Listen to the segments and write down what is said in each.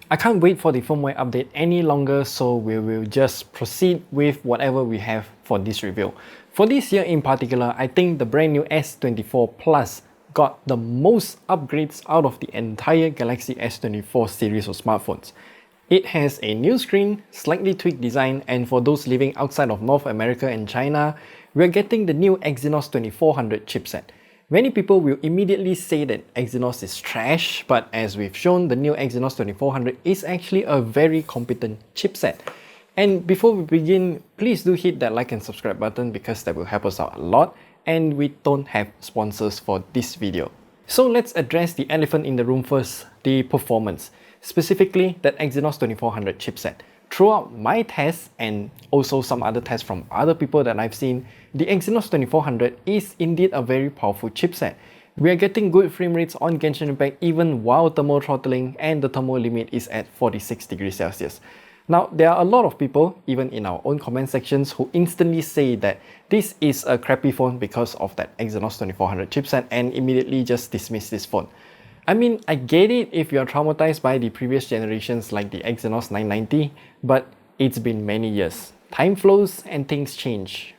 I can't wait for the firmware update any longer, so we will just proceed with whatever we have for this review. For this year in particular, I think the brand new S24 Plus got the most upgrades out of the entire Galaxy S24 series of smartphones. It has a new screen, slightly tweaked design, and for those living outside of North America and China, we're getting the new Exynos 2400 chipset. Many people will immediately say that Exynos is trash, but as we've shown, the new Exynos 2400 is actually a very competent chipset. And before we begin, please do hit that like and subscribe button because that will help us out a lot, and we don't have sponsors for this video. So let's address the elephant in the room first, the performance. Specifically, that Exynos 2400 chipset. Throughout my tests and also some other tests from other people that I've seen, the Exynos 2400 is indeed a very powerful chipset. We are getting good frame rates on Genshin Impact even while thermal throttling, and the thermal limit is at 46 degrees Celsius. Now, there are a lot of people, even in our own comment sections, who instantly say that this is a crappy phone because of that Exynos 2400 chipset and immediately just dismiss this phone. I mean, I get it if you're traumatized by the previous generations like the Exynos 990, but it's been many years. Time flows and things change.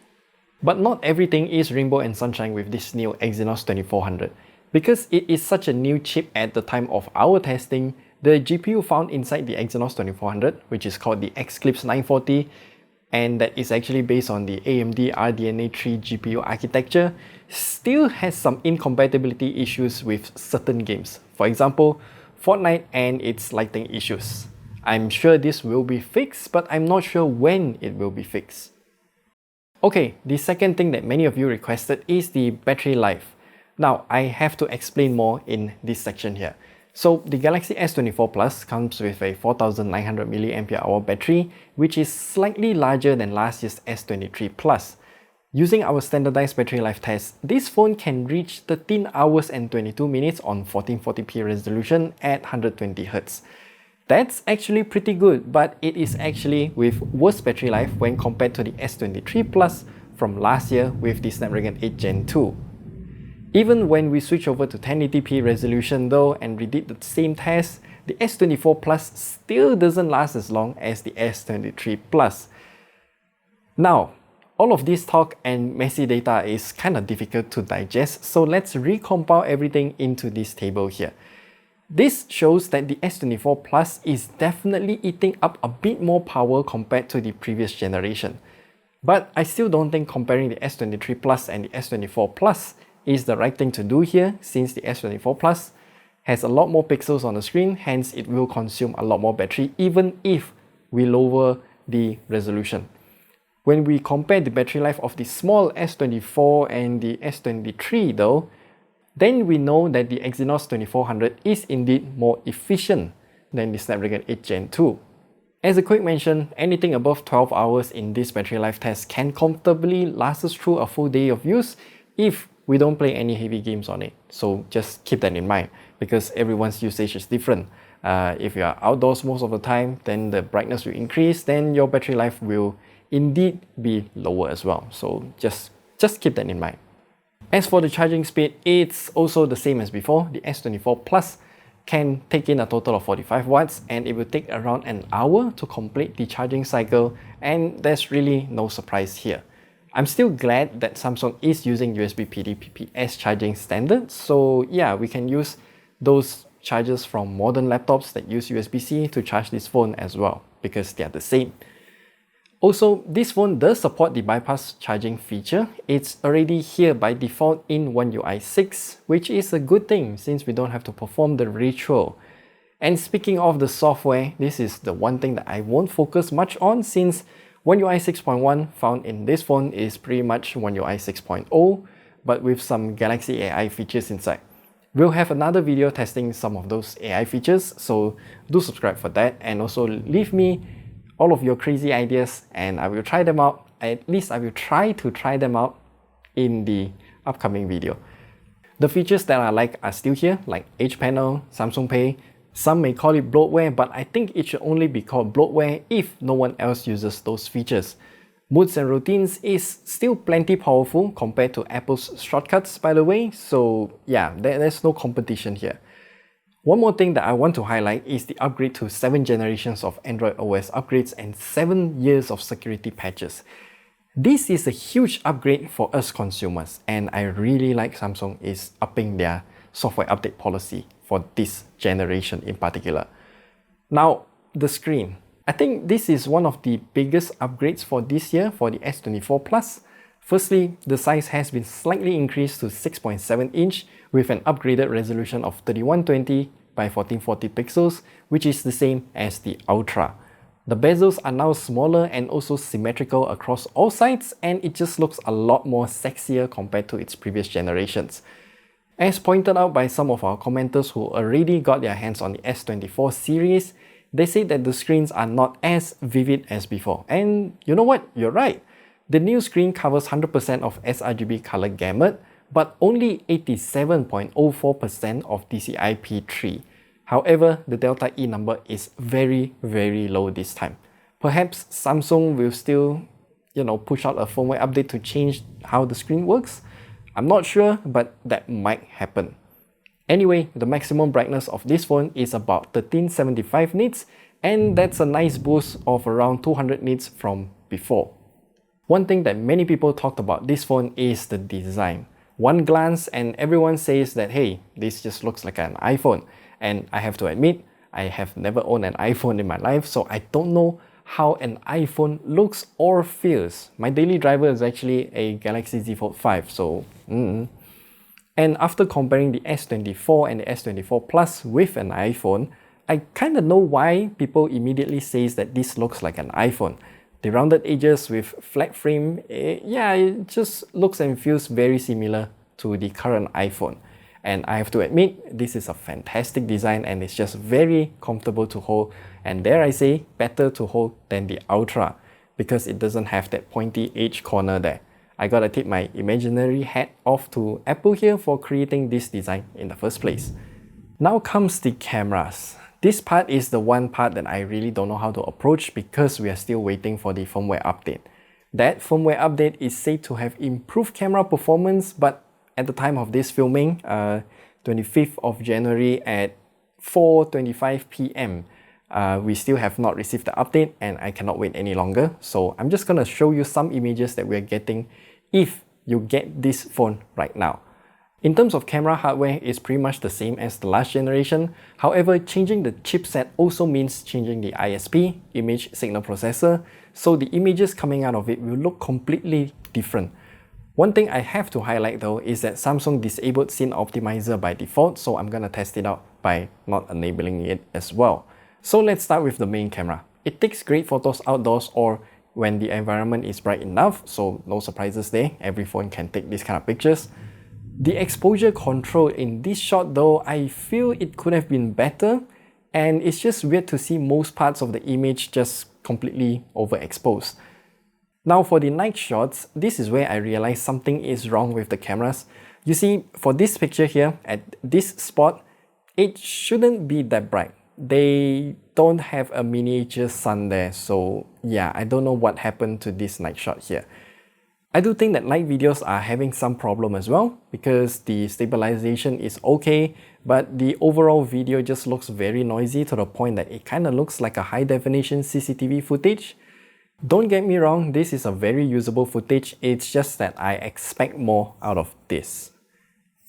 But not everything is rainbow and sunshine with this new Exynos 2400. Because it is such a new chip at the time of our testing, the GPU found inside the Exynos 2400, which is called the Xclipse 940, and that is actually based on the AMD RDNA 3 GPU architecture, still has some incompatibility issues with certain games. For example, Fortnite and its lighting issues. I'm sure this will be fixed, but I'm not sure when it will be fixed. Okay, the second thing that many of you requested is the battery life. Now, I have to explain more in this section here. So the Galaxy S24 Plus comes with a 4900 mAh battery, which is slightly larger than last year's S23 Plus. Using our standardized battery life test, this phone can reach 13 hours and 22 minutes on 1440p resolution at 120Hz. That's actually pretty good, but it is actually with worse battery life when compared to the S23 Plus from last year with the Snapdragon 8 Gen 2. Even when we switch over to 1080p resolution though and redid the same test, the S24 Plus still doesn't last as long as the S23 Plus. Now, all of this talk and messy data is kind of difficult to digest, so let's recompile everything into this table here. This shows that the S24 Plus is definitely eating up a bit more power compared to the previous generation. But I still don't think comparing the S23 Plus and the S24 Plus is the right thing to do here, since the S24 Plus has a lot more pixels on the screen, hence it will consume a lot more battery even if we lower the resolution. When we compare the battery life of the small S24 and the S23 though, then we know that the Exynos 2400 is indeed more efficient than the Snapdragon 8 Gen 2. As a quick mention, anything above 12 hours in this battery life test can comfortably last us through a full day of use if we don't play any heavy games on it. So just keep that in mind because everyone's usage is different. If you are outdoors most of the time, then the brightness will increase, then your battery life will indeed be lower as well. So just keep that in mind. As for the charging speed, it's also the same as before. The S24 Plus can take in a total of 45 watts and it will take around an hour to complete the charging cycle, and there's really no surprise here. I'm still glad that Samsung is using USB PD PPS charging standard, so yeah, we can use those chargers from modern laptops that use USB-C to charge this phone as well, because they are the same. Also, this phone does support the bypass charging feature. It's already here by default in One UI 6, which is a good thing since we don't have to perform the ritual. And speaking of the software, this is the one thing that I won't focus much on since One UI 6.1 found in this phone is pretty much One UI 6.0, but with some Galaxy AI features inside. We'll have another video testing some of those AI features, so do subscribe for that, and also leave me all of your crazy ideas and I will try them out. At least I will try to try them out in the upcoming video. The features that I like are still here, like Edge Panel, Samsung Pay. Some may call it bloatware, but I think it should only be called bloatware if no one else uses those features. Moods and routines is still plenty powerful compared to Apple's shortcuts, by the way, so yeah, there's no competition here. One more thing that I want to highlight is the upgrade to 7 generations of Android OS upgrades and 7 years of security patches. This is a huge upgrade for us consumers, and I really like Samsung is upping their software update policy for this generation in particular. Now, the screen. I think this is one of the biggest upgrades for this year for the S24 Plus. Firstly, the size has been slightly increased to 6.7 inch with an upgraded resolution of 3120 by 1440 pixels, which is the same as the Ultra. The bezels are now smaller and also symmetrical across all sides, and it just looks a lot more sexier compared to its previous generations. As pointed out by some of our commenters who already got their hands on the S24 series, they say that the screens are not as vivid as before. And you know what? You're right. The new screen covers 100% of sRGB color gamut, but only 87.04% of DCI-P3. However, the Delta E number is very low this time. Perhaps Samsung will still, push out a firmware update to change how the screen works. I'm not sure, but that might happen. Anyway, the maximum brightness of this phone is about 1375 nits, and that's a nice boost of around 200 nits from before. One thing that many people talked about this phone is the design. One glance and everyone says that, hey, this just looks like an iPhone. And I have to admit, I have never owned an iPhone in my life, so I don't know how an iPhone looks or feels. My daily driver is actually a Galaxy Z Fold 5, so And after comparing the S24 and the S24 Plus with an iPhone, I kinda know why people immediately say that this looks like an iPhone. The rounded edges with flat frame, it just looks and feels very similar to the current iPhone. And I have to admit, this is a fantastic design and it's just very comfortable to hold, and dare I say, better to hold than the Ultra because it doesn't have that pointy edge corner there. I gotta tip my imaginary hat off to Apple here for creating this design in the first place. Now comes the cameras. This part is the one part that I really don't know how to approach because we are still waiting for the firmware update. That firmware update is said to have improved camera performance, but at the time of this filming, 25th of January at 4:25 p.m, we still have not received the update and I cannot wait any longer. So I'm just gonna show you some images that we're getting if you get this phone right now. In terms of camera hardware, it's pretty much the same as the last generation. However, changing the chipset also means changing the ISP, image signal processor, so the images coming out of it will look completely different. One thing I have to highlight though is that Samsung disabled Scene Optimizer by default, so I'm gonna test it out by not enabling it as well. So let's start with the main camera. It takes great photos outdoors or when the environment is bright enough, so no surprises there, every phone can take these kind of pictures. The exposure control in this shot though, I feel it could have been better, and it's just weird to see most parts of the image just completely overexposed. Now for the night shots, this is where I realized something is wrong with the cameras. You see, for this picture here, at this spot, it shouldn't be that bright. They don't have a miniature sun there, so yeah, I don't know what happened to this night shot here. I do think that night videos are having some problem as well because the stabilization is okay, but the overall video just looks very noisy to the point that it kind of looks like a high definition CCTV footage. Don't get me wrong, this is a very usable footage, it's just that I expect more out of this.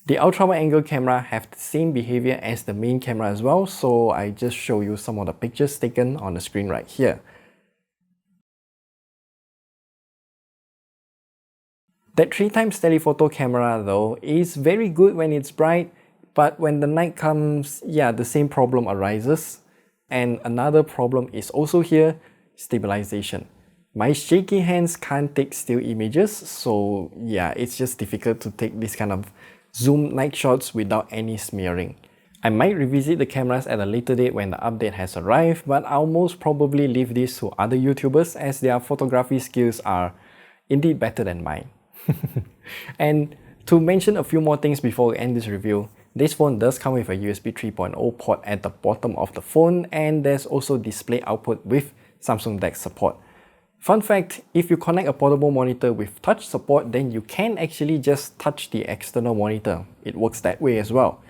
The ultra wide angle camera have the same behavior as the main camera as well, so I just show you some of the pictures taken on the screen right here. That 3x telephoto camera though is very good when it's bright, but when the night comes, yeah, the same problem arises. And another problem is also here, stabilization. My shaky hands can't take still images, so yeah, it's just difficult to take this kind of zoom night shots without any smearing. I might revisit the cameras at a later date when the update has arrived, but I'll most probably leave this to other YouTubers as their photography skills are indeed better than mine. And to mention a few more things before we end this review, this phone does come with a USB 3.0 port at the bottom of the phone, and there's also display output with Samsung DeX support. Fun fact, if you connect a portable monitor with touch support, then you can actually just touch the external monitor. It works that way as well.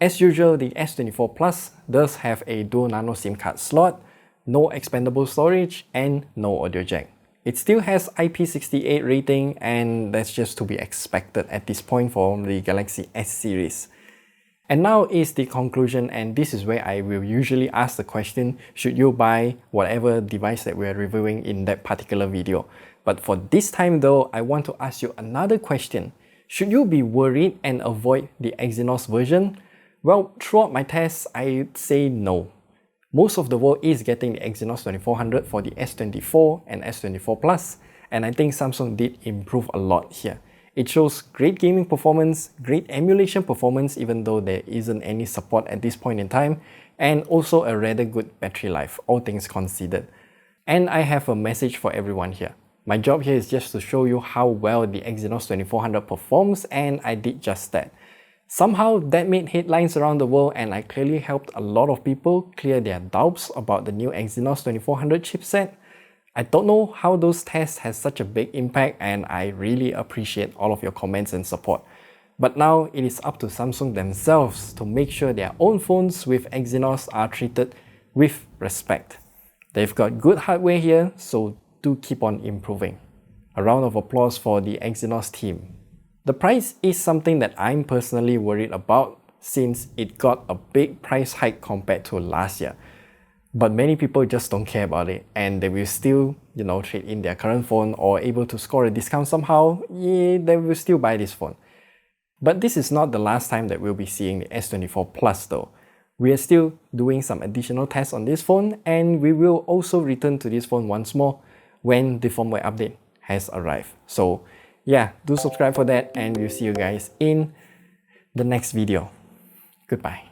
As usual, the S24 Plus does have a dual nano SIM card slot, no expandable storage, and no audio jack. It still has IP68 rating, and that's just to be expected at this point for the Galaxy S series. And now is the conclusion, and this is where I will usually ask the question, should you buy whatever device that we are reviewing in that particular video? But for this time though, I want to ask you another question. Should you be worried and avoid the Exynos version? Well, throughout my tests, I'd say no. Most of the world is getting the Exynos 2400 for the S24 and S24 Plus, and I think Samsung did improve a lot here. It shows great gaming performance, great emulation performance even though there isn't any support at this point in time, and also a rather good battery life, all things considered. And I have a message for everyone here. My job here is just to show you how well the Exynos 2400 performs, and I did just that. Somehow that made headlines around the world, and I clearly helped a lot of people clear their doubts about the new Exynos 2400 chipset. I don't know how those tests has such a big impact, and I really appreciate all of your comments and support. But now it is up to Samsung themselves to make sure their own phones with Exynos are treated with respect. They've got good hardware here, so do keep on improving. A round of applause for the Exynos team. The price is something that I'm personally worried about since it got a big price hike compared to last year. But many people just don't care about it, and they will still, trade in their current phone or able to score a discount somehow, they will still buy this phone. But this is not the last time that we'll be seeing the S24 Plus though. We are still doing some additional tests on this phone, and we will also return to this phone once more when the firmware update has arrived. So yeah, do subscribe for that, and we'll see you guys in the next video. Goodbye.